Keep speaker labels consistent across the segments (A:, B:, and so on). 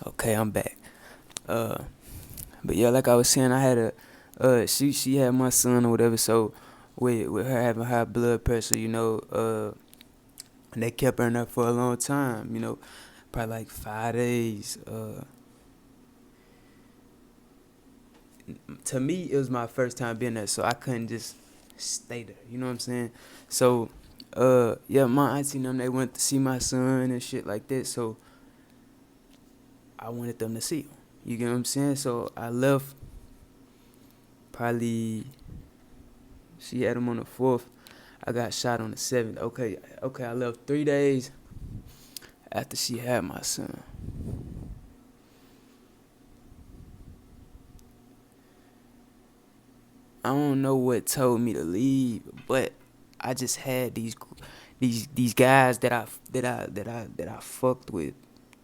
A: Okay, I'm back. Uh, but yeah, like I was saying, I had she had my son or whatever. So with her having high blood pressure, they kept her in there for a long time. Probably like 5 days. To me, it was my first time being there, so I couldn't just stay there. You know what I'm saying? So, yeah, my auntie and them, they went to see my son and shit like that. So I wanted them to see him. You get what I'm saying? So I left probably. She had him on the 4th. I got shot on the 7th. Okay. I left 3 days after she had my son. I don't know what told me to leave, but I just had these guys that I fucked with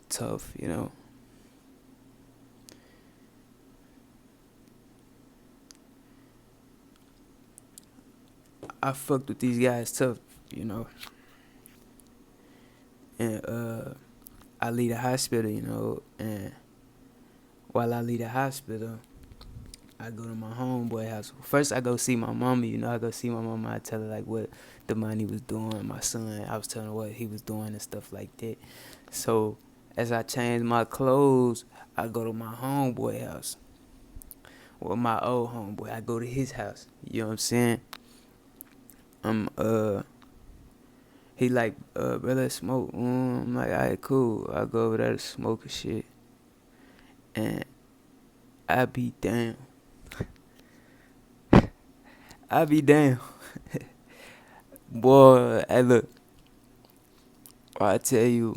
A: tough. I fucked with these guys tough. And I leave the hospital, and while I leave the hospital, I go to my homeboy house. First, I go see my mama. I go see my mama. I tell her like what the money was doing. My son, I was telling her what he was doing and stuff like that. So as I change my clothes, I go to my homeboy house. Well, my old homeboy. I go to his house. You know what I'm saying? I'm He like, bro, let's smoke. I'm like, alright, cool. I go over there to smoke and shit, and I be damn. I be damn. Boy, hey, look. I tell you,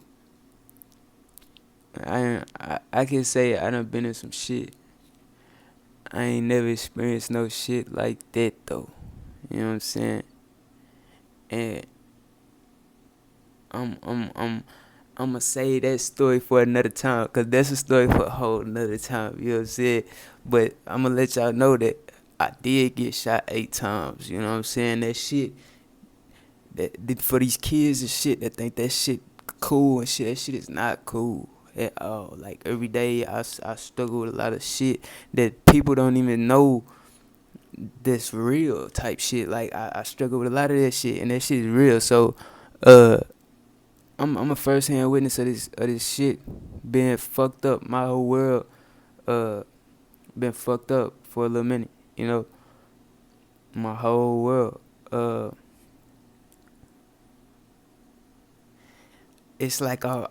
A: I can say I done been in some shit. I ain't never experienced no shit like that though. You know what I'm saying? And I'm I'ma say that story for another time, cause that's a story for a whole another time. You know what I'm saying? But I'ma let y'all know that I did get shot 8 times. You know what I'm saying? That shit for these kids and shit that think that shit cool and shit. That shit is not cool at all. Like every day, I struggle with a lot of shit that people don't even know that's real type shit. Like I struggle with a lot of that shit, and that shit is real. So, uh, I'm a first hand witness of this shit being fucked up. My whole world, uh, been fucked up for a little minute. You know, my whole world. It's like I'm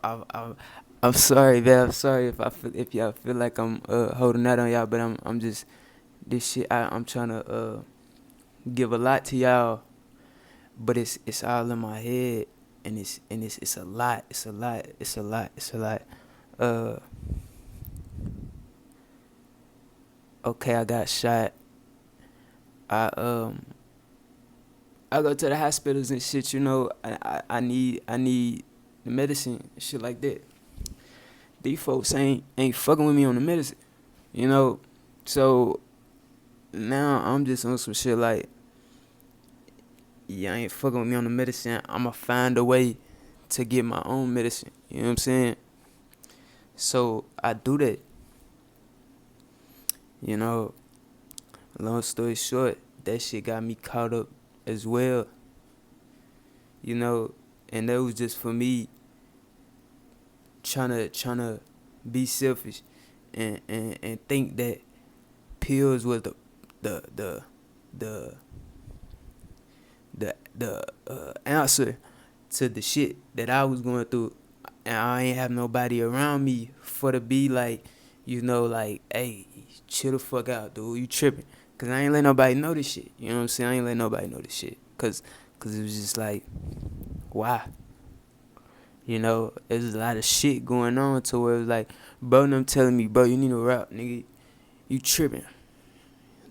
A: sorry, man. I'm sorry if y'all feel like I'm holding out on y'all, but I'm just this shit. I'm trying to give a lot to y'all, but it's all in my head, and it's a lot. It's a lot. It's a lot. It's a lot. Uh, okay, I got shot. I um I go to the hospitals and shit. I need the medicine, shit like that. These folks ain't fucking with me on the medicine. You know, so now I'm just on some shit like, yeah, I ain't fucking with me on the medicine. I'ma find a way to get my own medicine. You know what I'm saying? So I do that. You know, long story short, that shit got me caught up as well. You know, and that was just for me trying to be selfish and think that pills was the the the the answer to the shit that I was going through, and I ain't have nobody around me for to be like, like, hey, chill the fuck out, dude, you tripping? Cause I ain't let nobody know this shit. You know what I'm saying? I ain't let nobody know this shit. Cause it was just like, why? There's a lot of shit going on to where it was like, bro, and them telling me, bro, you need to rap, nigga. You tripping?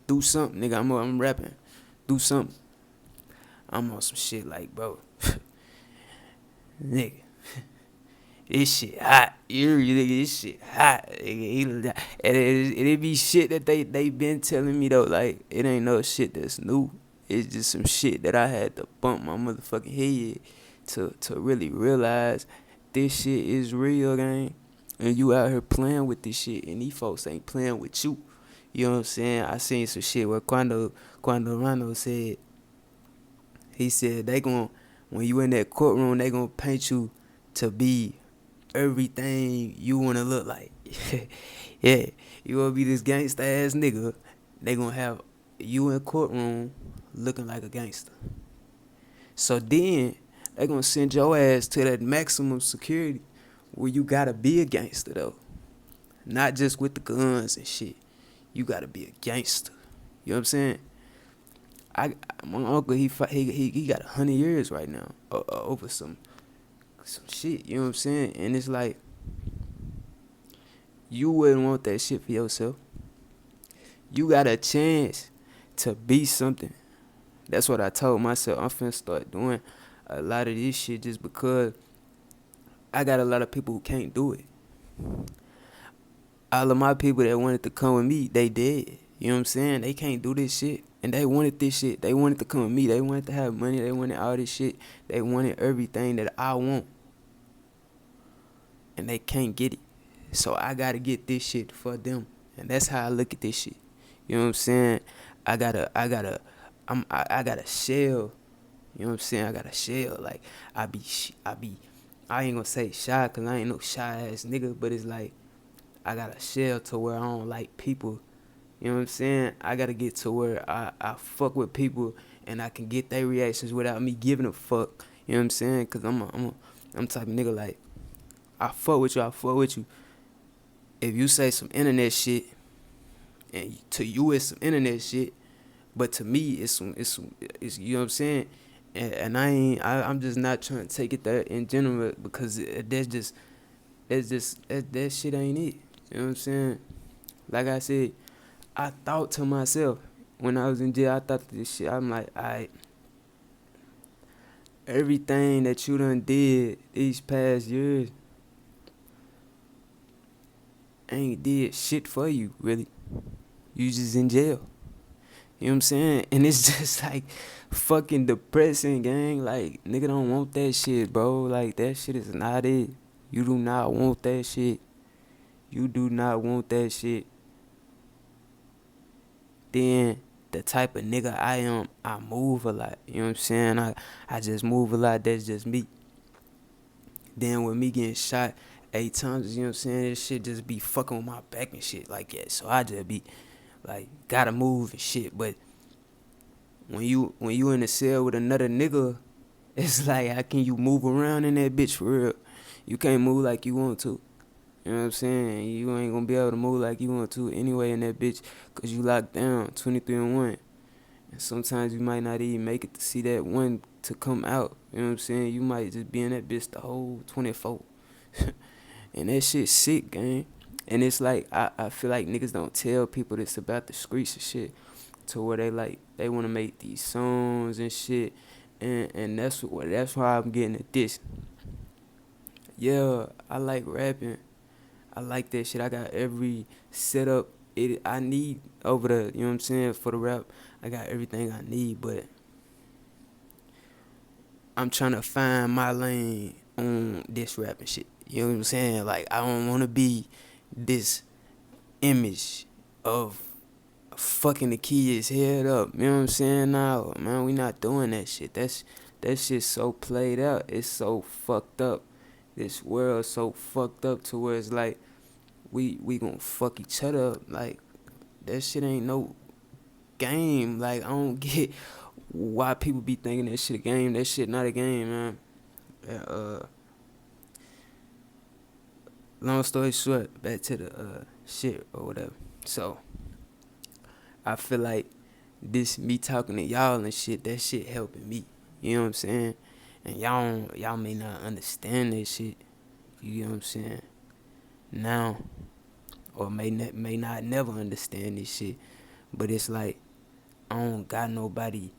A: Do something, nigga. I'm rapping. Do something. I'm on some shit like, bro, nigga, this shit hot. This shit hot. Nigga. And it be shit that they been telling me though. Like it ain't no shit that's new. It's just some shit that I had to bump my motherfucking head to really realize this shit is real, gang. and you out here playing with this shit, and these folks ain't playing with you. You know what I'm saying? I seen some shit where Quando Rondo said, he said they gon' when you in that courtroom, they gonna paint you to be everything you wanna look like. Yeah, you wanna be this gangsta ass nigga. They gonna have you in courtroom looking like a gangster. So then they gonna send your ass to that maximum security where you gotta be a gangster though, not just with the guns and shit. You gotta be a gangster. You know what I'm saying? I my uncle he got 100 years right now over some shit. You know what I'm saying? And it's like you wouldn't want that shit for yourself. You got a chance to be something. That's what I told myself. I'm finna start doing a lot of this shit just because I got a lot of people who can't do it. All of my people that wanted to come with me, they dead. You know what I'm saying? They can't do this shit. And they wanted this shit. They wanted to come with me. They wanted to have money. They wanted all this shit. They wanted everything that I want. And they can't get it. So I gotta get this shit for them. And that's how I look at this shit. You know what I'm saying? I got a shell. You know what I'm saying? I got a shell. Like I ain't gonna say shy cause I ain't no shy ass nigga, but it's like I got a shell to where I don't like people. You know what I'm saying? I gotta get to where I fuck with people and I can get their reactions without me giving a fuck. You know what I'm saying? Cause I'm type of nigga like I fuck with you. If you say some internet shit, and to you it's some internet shit, but to me it's you know what I'm saying? And I'm just not trying to take it there in general because that shit ain't it. You know what I'm saying? Like I said, I thought to myself when I was in jail, I thought this shit. I'm like, alright, everything that you done did these past years ain't did shit for you, really. You just in jail. You know what I'm saying? And it's just like fucking depressing, gang. Like, nigga don't want that shit, bro. Like, that shit is not it. You do not want that shit. You do not want that shit. Then the type of nigga I am, I move a lot. You know what I'm saying? I just move a lot. That's just me. Then with me getting shot 8 times, you know what I'm saying? This shit just be fucking with my back and shit like that. So I just be like, gotta move and shit. But when you in a cell with another nigga, it's like, how can you move around in that bitch for real? You can't move like you want to. You know what I'm saying? You ain't gonna be able to move like you want to anyway in that bitch because you locked down 23-1. And sometimes you might not even make it to see that one to come out. You know what I'm saying? You might just be in that bitch the whole 24. And that shit sick, gang. And it's like, I feel like niggas don't tell people this about the streets and shit to where they want to make these songs and shit. And that's why I'm getting at this. Yeah, I like rapping. I like that shit. I got every setup I need over the, you know what I'm saying, for the rap. I got everything I need, but I'm trying to find my lane on this rapping shit. You know what I'm saying? Like, I don't want to be this image of fucking the kid's head up. You know what I'm saying? No, man, we not doing that shit. That shit's so played out. It's so fucked up. This world's so fucked up to where it's like, we gonna fuck each other up. Like, that shit ain't no game. Like, I don't get why people be thinking that shit a game. That shit not a game, man. Long story short, back to the shit or whatever. So, I feel like this me talking to y'all and shit, that shit helping me. You know what I'm saying? And y'all may not understand that shit. You know what I'm saying? Now, or may not never understand this shit. But it's like, I don't got nobody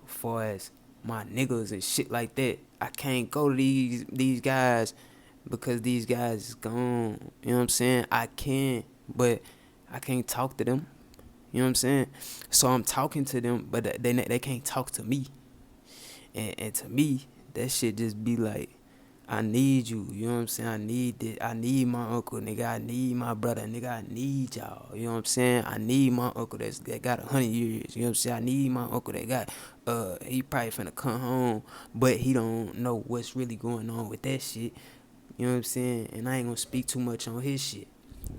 A: as far as my niggas and shit like that. I can't go to these guys because these guys is gone. You know what I'm saying? I can, but I can't talk to them. You know what I'm saying? So I'm talking to them, but they can't talk to me. And to me, that shit just be like, I need you. You know what I'm saying? I need it. I need my uncle, nigga. I need my brother, nigga. I need y'all. You know what I'm saying? I need my uncle that got 100 years. You know what I'm saying? I need my uncle that got he probably finna come home, but he don't know what's really going on with that shit. You know what I'm saying? And I ain't gonna speak too much on his shit.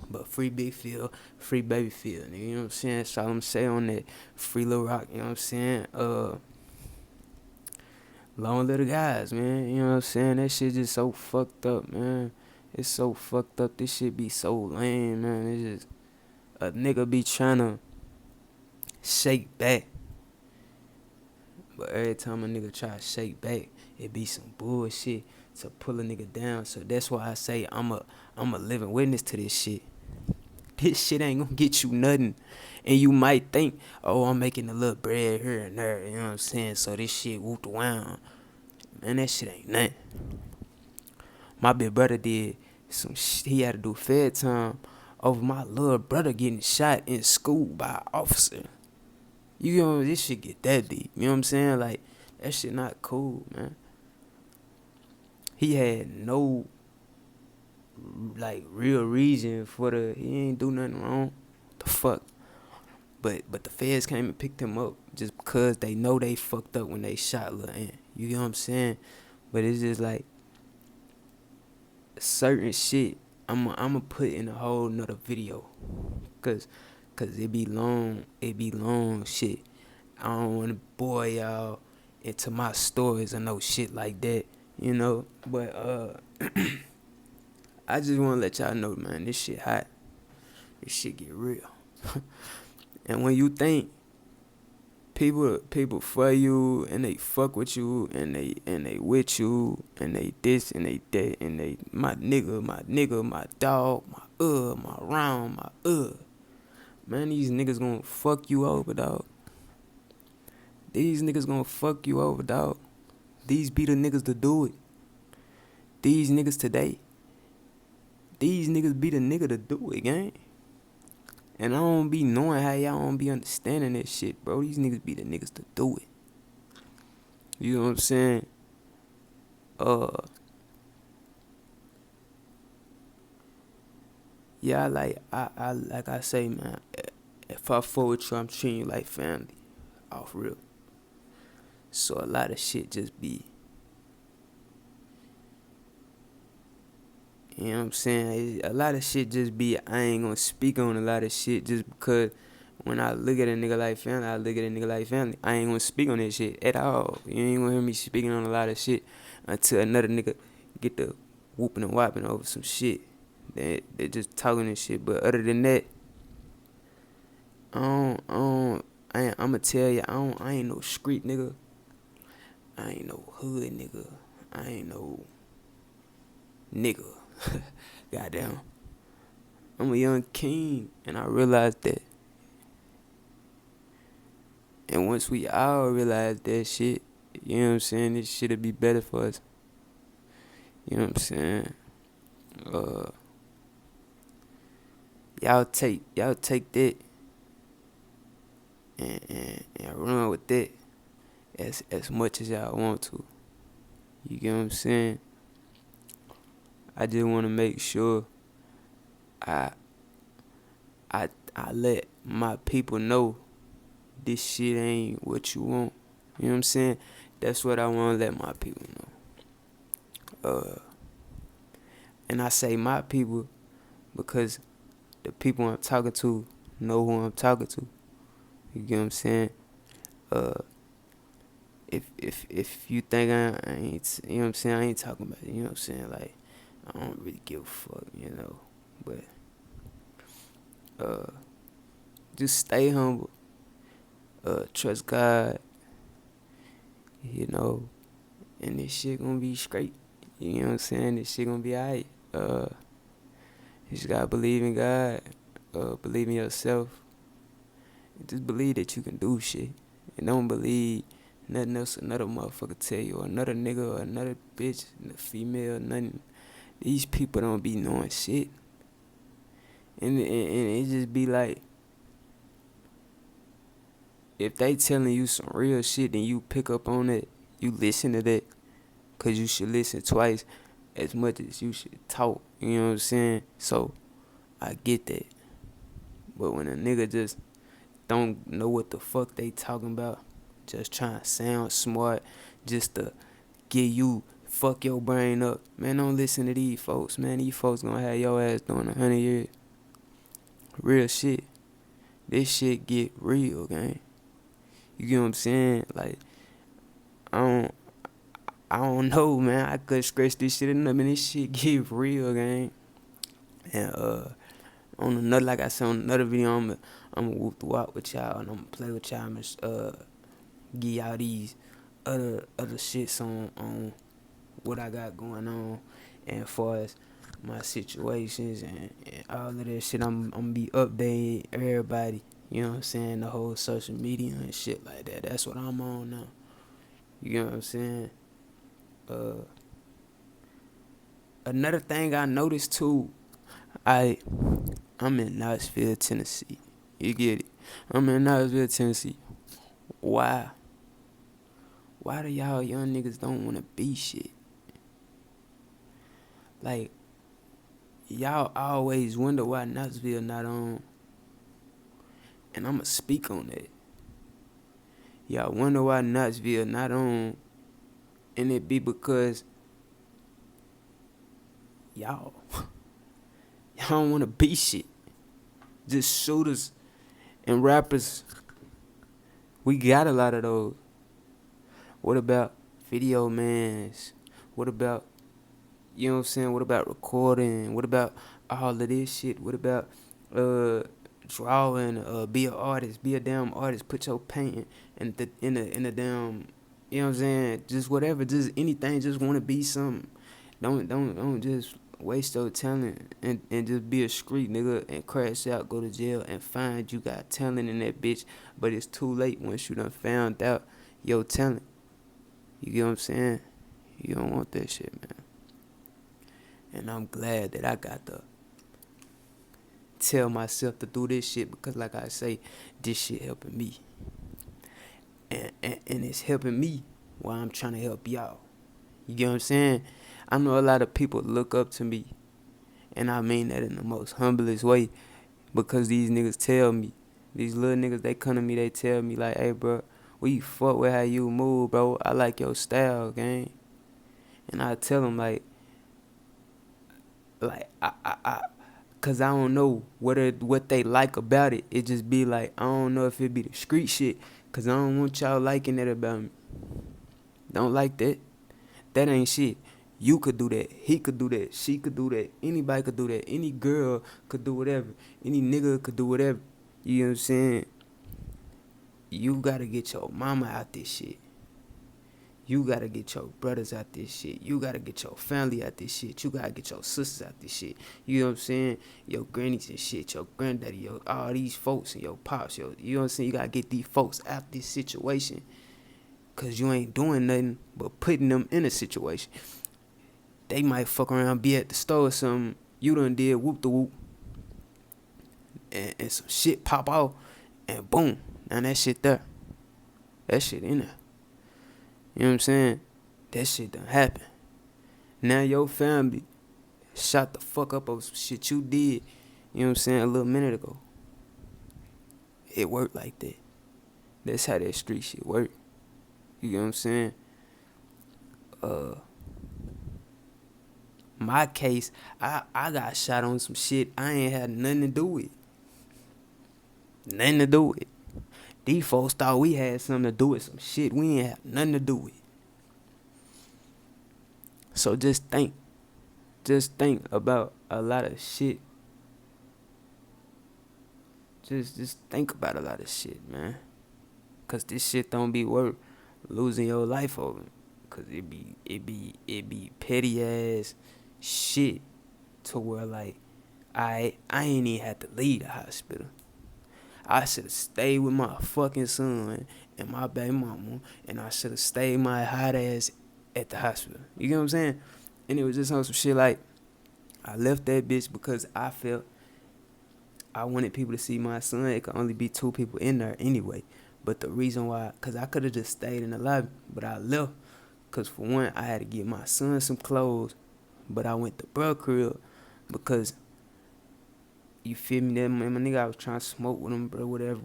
A: But free Big Phil, free Baby Phil, nigga. You know what I'm saying? That's all I'm gonna say on that. Free Lil Rock, you know what I'm saying? Long little guys, man. You know what I'm saying? That shit just so fucked up, man. It's so fucked up. This shit be so lame, man. It's just a nigga be trying to shake back. But every time a nigga try to shake back, it be some bullshit to pull a nigga down. So that's why I say I'm a living witness to this shit. This shit ain't gonna get you nothing. And you might think, oh, I'm making a little bread here and there, you know what I'm saying? So this shit whooped around. Man, that shit ain't nothing. My big brother did some shit. He had to do fed time over my little brother getting shot in school by an officer. You know, this shit get that deep. You know what I'm saying? Like, that shit not cool, man. He had no, like, real reason for he ain't do nothing wrong. The fuck? But the feds came and picked him up just because they know they fucked up when they shot Lil Ant. You know what I'm saying? But it's just like certain shit I'ma put in a whole nother video. Cause it be long shit. I don't wanna bore y'all into my stories or no shit like that, you know. But I just wanna let y'all know, man, this shit hot. This shit get real. And when you think people for you and they fuck with you and they with you and they this and they that and they my nigga, my dog, my round, man, these niggas gonna fuck you over, dog. These niggas gonna fuck you over, dog. These be the niggas to do it. These niggas today. These niggas be the nigga to do it, gang. And I don't be knowing how y'all don't be understanding that shit, bro. These niggas be the niggas to do it. You know what I'm saying? Yeah, like I say, man, if I fuck with you, I'm treating you like family. Off real. So a lot of shit just be, you know what I'm saying? A lot of shit just be, I ain't gonna speak on a lot of shit just because when I look at a nigga like family, I look at a nigga like family. I ain't gonna speak on that shit at all. You ain't gonna hear me speaking on a lot of shit until another nigga get the whooping and whopping over some shit. They just talking and shit. But other than that, I'ma tell you, I ain't no street nigga. I ain't no hood nigga. I ain't no nigga. Goddamn. I'm a young king, and I realized that. And once we all realize that shit, you know what I'm saying, this shit'll be better for us. You know what I'm saying? Y'all take that and run with that as much as y'all want to. You get what I'm saying? I just want to make sure I let my people know this shit ain't what you want. You know what I'm saying? That's what I want to let my people know. And I say my people because the people I'm talking to know who I'm talking to. You get what I'm saying? If you think I ain't, you know what I'm saying, I ain't talking about it, you know what I'm saying? Like, I don't really give a fuck, you know. But just stay humble. Trust God, you know, and this shit gonna be straight. You know what I'm saying? This shit gonna be alright. You just gotta believe in God. Believe in yourself. Just believe that you can do shit. And don't believe nothing else another motherfucker tell you, or another nigga, or another bitch, a female, nothing. These people don't be knowing shit. And it just be like, if they telling you some real shit, then you pick up on it. You listen to that, cause you should listen twice. as much as you should talk. You know what I'm saying? So I get that. But when a nigga just don't know what the fuck they talking about, just trying to sound smart, just to get you fuck your brain up, man, don't listen to these folks, man. These folks gonna have your ass doing 100 years. Real shit. This shit get real, gang. You get what I'm saying? Like, I don't I don't know, man. I could scratch this shit enough, and this shit get real, gang. And on another, like I said on another video, I'm whoop the walk with y'all, and I'm gonna play with y'all, and give y'all these other shits on what I got going on, and as far as my situations and all of that shit, I'm gonna be updating everybody. You know what I'm saying? The whole social media and shit like that. That's what I'm on now. You know what I'm saying? Uh, Another thing I noticed too, I'm in Knoxville, Tennessee. You get it? I'm in Knoxville, Tennessee. Why? Why do y'all young niggas don't wanna be shit? Like, y'all always wonder why Knoxville not on, and I'ma speak on that. Y'all wonder why Knoxville not on, and it be because y'all don't wanna be shit. Just shooters and rappers, we got a lot of those. What about video mans? What about, you know what I'm saying? What about recording? What about all of this shit? What about drawing? Be an artist. Be a damn artist. Put your painting in the damn. You know what I'm saying? Just whatever. Just anything. Just want to be something. Don't just waste your talent and just be a street nigga and crash out, go to jail, and find you got talent in that bitch, but it's too late once you done found out your talent. You get what I'm saying? You don't want that shit, man. And I'm glad that I got to tell myself to do this shit, because like I say, this shit helping me. And it's helping me while I'm trying to help y'all. You get what I'm saying? I know a lot of people look up to me, and I mean that in the most humblest way, because these niggas tell me, these little niggas, they come to me, they tell me like, hey, bro, we fuck with how you move, bro. I like your style, gang. And I tell them like cause I don't know what they like about it. It just be like, I don't know if it be the street shit, cause I don't want y'all liking that about me. Don't like that. That ain't shit. You could do that. He could do that. She could do that. Anybody could do that. Any girl could do whatever. Any nigga could do whatever. You know what I'm saying? You gotta get your mama out this shit. You gotta get your brothers out this shit. You gotta get your family out this shit. You gotta get your sisters out this shit. You know what I'm saying? Your grannies and shit, your granddaddy, all these folks and your pops, you know what I'm saying? You gotta get these folks out this situation. Cause you ain't doing nothing but putting them in a situation. They might fuck around, be at the store or something. You done did whoop the whoop. And some shit pop out. And boom. Now that shit there. That shit in there. You know what I'm saying? That shit done happen. Now your family shot the fuck up of some shit you did, you know what I'm saying, a little minute ago. It worked like that. That's how that street shit work. You know what I'm saying? My case, I got shot on some shit I ain't had nothing to do with. Nothing to do with. These folks thought we had something to do with some shit we ain't have nothing to do with. So just think about a lot of shit. Just think about a lot of shit, man. Cause this shit don't be worth losing your life over. Cause it be petty ass shit to where like I ain't even had to leave the hospital. I should have stayed with my fucking son and my baby mama, and I should have stayed my hot ass at the hospital. You get what I'm saying? And it was just on some shit like, I left that bitch because I felt I wanted people to see my son. It could only be 2 people in there anyway. But the reason why, because I could have just stayed in the lobby, but I left because for one, I had to get my son some clothes But I went to bro crib because you feel me? That my nigga, I was trying to smoke with him, bro. Whatever.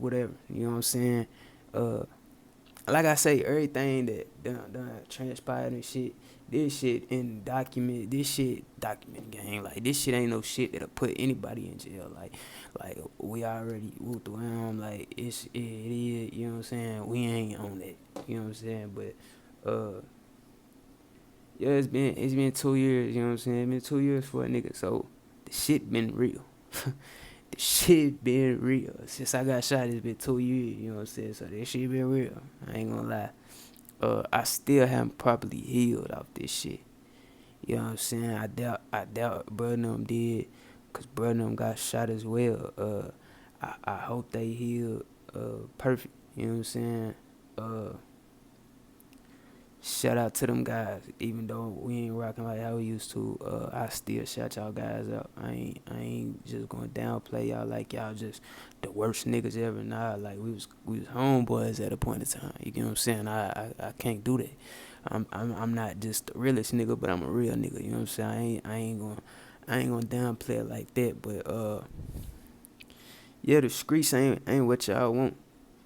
A: You know what I'm saying? Uh, like I say, everything that done transpired and shit. This shit in document. This shit document gang. Like this shit ain't no shit that'll put anybody in jail. Like we already whooped around. Like it is. You know what I'm saying? We ain't on that. You know what I'm saying? But yeah, it's been 2 years. You know what I'm saying? It's been 2 years for a nigga. So the shit been real. The shit been real. Since I got shot, it's been 2 years, you know what I'm saying? So this shit been real. I ain't gonna lie. I still haven't properly healed off this shit. You know what I'm saying? I doubt bro them did, cause bro them got shot as well. I hope they healed perfect. You know what I'm saying? Uh Shout out to them guys. Even though we ain't rocking like how we used to, I still shout y'all guys out. I ain't just gonna downplay y'all like y'all just the worst niggas ever. Nah, like we was homeboys at a point in time. You get what I'm saying? I can't do that. I'm not just the realest nigga, but I'm a real nigga. You know what I'm saying? I ain't gonna downplay it like that. But yeah, the streets ain't what y'all want.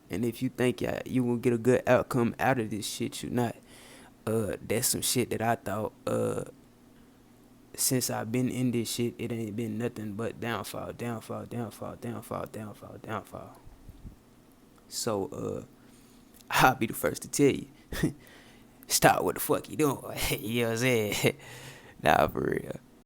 A: And if you think you will get a good outcome out of this shit, you not. That's some shit that I thought since I've been in this shit, it ain't been nothing but downfall. So I'll be the first to tell you. Stop what the fuck you doing. You know what I'm saying? Nah, for real.